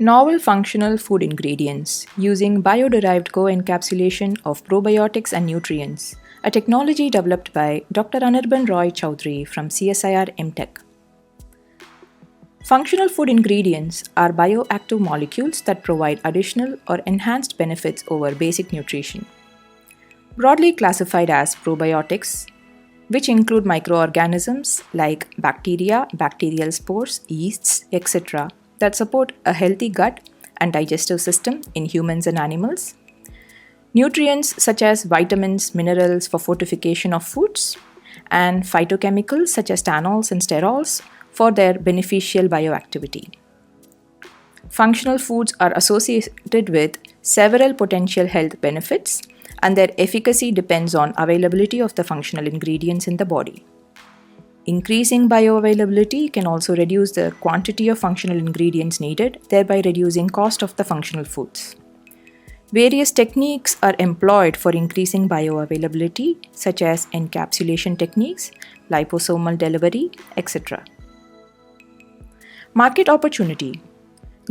Novel functional food ingredients using bio-derived co-encapsulation of probiotics and nutrients, a technology developed by Dr. Anirban Roychaudhary from CSIR-IMTECH. Functional food ingredients are bioactive molecules that provide additional or enhanced benefits over basic nutrition. Broadly classified as probiotics, which include microorganisms like bacteria, bacterial spores, yeasts, etc., that support a healthy gut and digestive system in humans and animals. Nutrients such as vitamins, minerals for fortification of foods, and phytochemicals such as stanols and sterols for their beneficial bioactivity. Functional foods are associated with several potential health benefits, and their efficacy depends on availability of the functional ingredients in the body. Increasing bioavailability can also reduce the quantity of functional ingredients needed, thereby reducing cost of the functional foods. Various techniques are employed for increasing bioavailability, such as encapsulation techniques, liposomal delivery, etc. Market opportunity.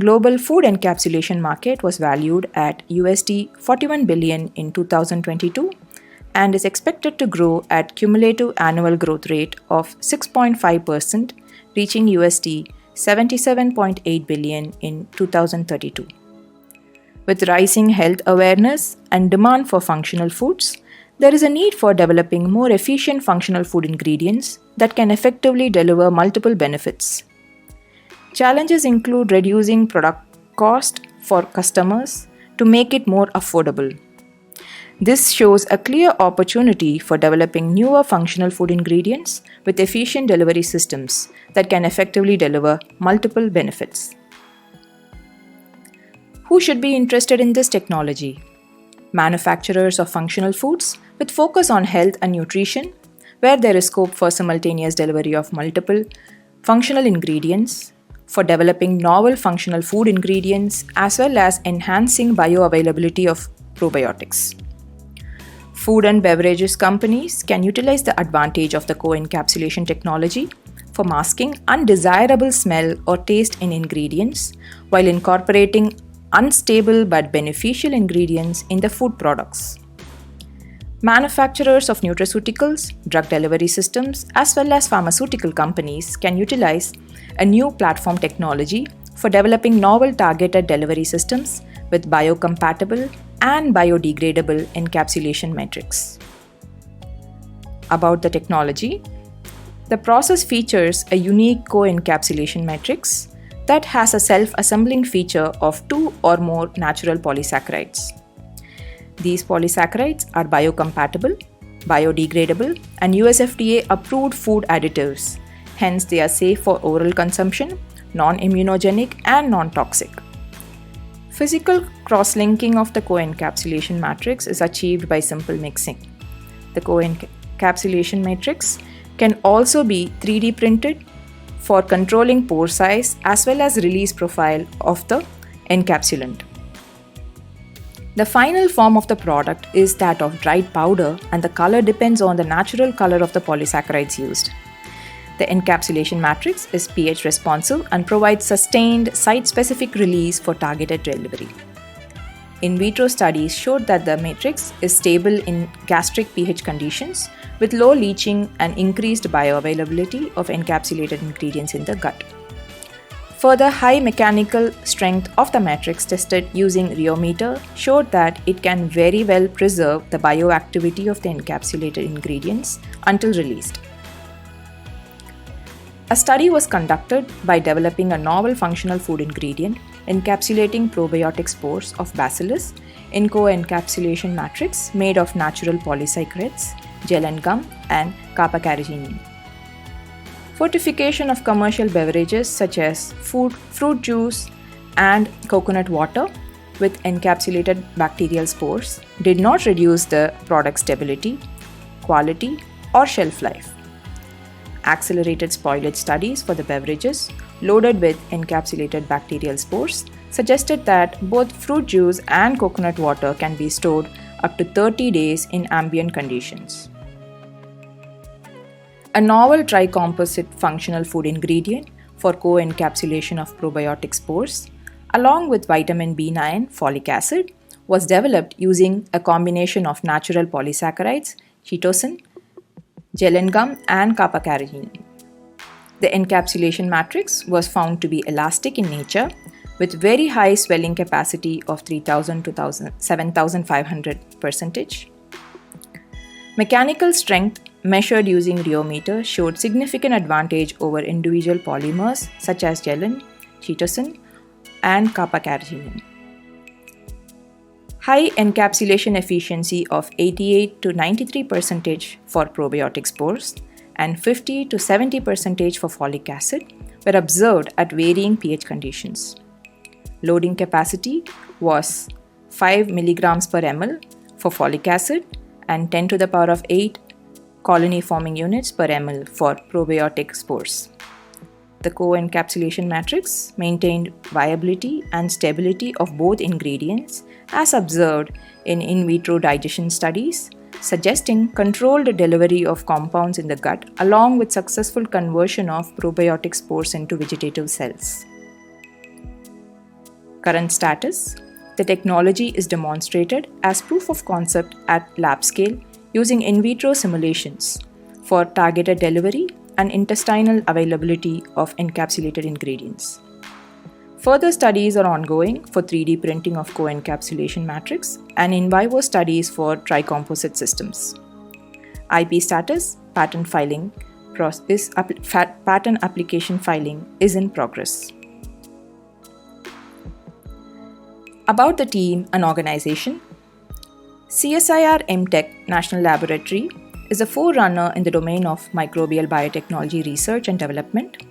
Global food encapsulation market was valued at USD 41 billion in 2022 and is expected to grow at cumulative annual growth rate of 6.5%, reaching USD 77.8 billion in 2032. With rising health awareness and demand for functional foods, there is a need for developing more efficient functional food ingredients that can effectively deliver multiple benefits. Challenges include reducing product cost for customers to make it more affordable. This shows a clear opportunity for developing newer functional food ingredients with efficient delivery systems that can effectively deliver multiple benefits. Who should be interested in this technology? Manufacturers of functional foods with focus on health and nutrition, where there is scope for simultaneous delivery of multiple functional ingredients, for developing novel functional food ingredients as well as enhancing bioavailability of probiotics. Food and beverages companies can utilize the advantage of the co-encapsulation technology for masking undesirable smell or taste in ingredients while incorporating unstable but beneficial ingredients in the food products. Manufacturers of nutraceuticals, drug delivery systems, as well as pharmaceutical companies can utilize a new platform technology for developing novel targeted delivery systems with biocompatible and biodegradable encapsulation matrix. About the technology, the process features a unique co-encapsulation matrix that has a self-assembling feature of 2 or more natural polysaccharides. These polysaccharides are biocompatible, biodegradable, and USFDA approved food additives. Hence, they are safe for oral consumption, non-immunogenic, and non-toxic. Physical cross-linking of the co-encapsulation matrix is achieved by simple mixing. The co-encapsulation matrix can also be 3D printed for controlling pore size as well as release profile of the encapsulant. The final form of the product is that of dried powder, and the color depends on the natural color of the polysaccharides used. The encapsulation matrix is pH responsive and provides sustained site-specific release for targeted delivery. In vitro studies showed that the matrix is stable in gastric pH conditions with low leaching and increased bioavailability of encapsulated ingredients in the gut. Further, high mechanical strength of the matrix tested using rheometer showed that it can very well preserve the bioactivity of the encapsulated ingredients until released. A study was conducted by developing a novel functional food ingredient encapsulating probiotic spores of bacillus in co-encapsulation matrix made of natural polysaccharides, gel and gum, and carbocarotene. Fortification of commercial beverages such as fruit juice, and coconut water with encapsulated bacterial spores did not reduce the product stability, quality, or shelf life. Accelerated spoilage studies for the beverages loaded with encapsulated bacterial spores suggested that both fruit juice and coconut water can be stored up to 30 days in ambient conditions. A novel tricomposite functional food ingredient for co-encapsulation of probiotic spores, along with vitamin B9, folic acid, was developed using a combination of natural polysaccharides, chitosan, gellan gum, and kappa-carotene. The encapsulation matrix was found to be elastic in nature with very high swelling capacity of 3000 to 7500%. Mechanical strength measured using rheometer showed significant advantage over individual polymers such as gellan, chitosan, and kappa-carotene. High encapsulation efficiency of 88 to 93% for probiotic spores and 50 to 70% for folic acid were observed at varying pH conditions. Loading capacity was 5 mg per ml for folic acid and 10 to the power of 8 colony forming units per ml for probiotic spores. The co-encapsulation matrix maintained viability and stability of both ingredients as observed in vitro digestion studies, suggesting controlled delivery of compounds in the gut along with successful conversion of probiotic spores into vegetative cells. Current status: the technology is demonstrated as proof of concept at lab scale using in vitro simulations for targeted delivery and intestinal availability of encapsulated ingredients. Further studies are ongoing for 3D printing of co-encapsulation matrix and in vivo studies for tricomposite systems. IP status: patent application filing is in progress. About the team and organization, CSIR-IMTECH National Laboratory is a forerunner in the domain of microbial biotechnology research and development.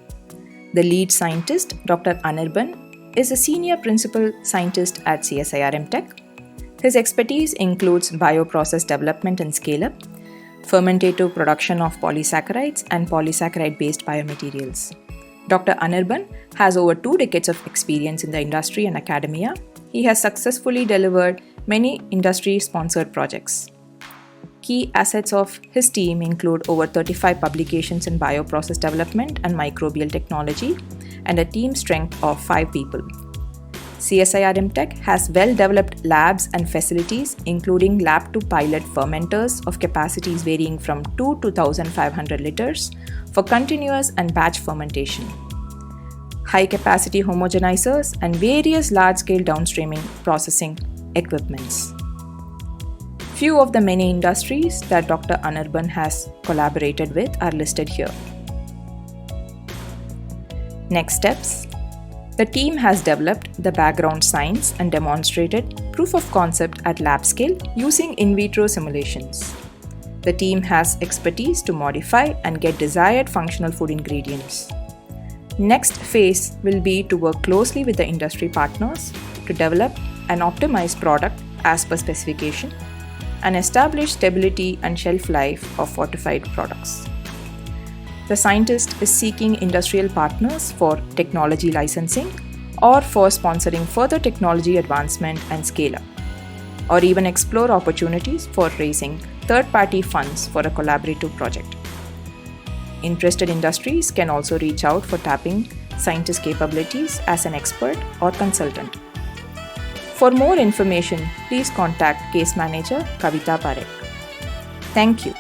The lead scientist, Dr. Anirban, is a senior principal scientist at CSIR-IMTECH. His expertise includes bioprocess development and scale-up, fermentative production of polysaccharides, and polysaccharide-based biomaterials. Dr. Anirban has over 2 decades of experience in the industry and academia. He has successfully delivered many industry-sponsored projects. Key assets of his team include over 35 publications in bioprocess development and microbial technology and a team strength of 5 people. CSIR-IMTECH has well-developed labs and facilities including lab-to-pilot fermenters of capacities varying from 2 to 1500 liters for continuous and batch fermentation, high-capacity homogenizers, and various large-scale downstreaming processing equipments. Few of the many industries that Dr. Anirban has collaborated with are listed here. Next steps. The team has developed the background science and demonstrated proof of concept at lab scale using in vitro simulations. The team has expertise to modify and get desired functional food ingredients. Next phase will be to work closely with the industry partners to develop an optimized product as per specification and establish stability and shelf life of fortified products. The scientist is seeking industrial partners for technology licensing or for sponsoring further technology advancement and scale-up, or even explore opportunities for raising third-party funds for a collaborative project. Interested industries can also reach out for tapping scientist capabilities as an expert or consultant. For more information, please contact Case Manager Kavita Parekh. Thank you.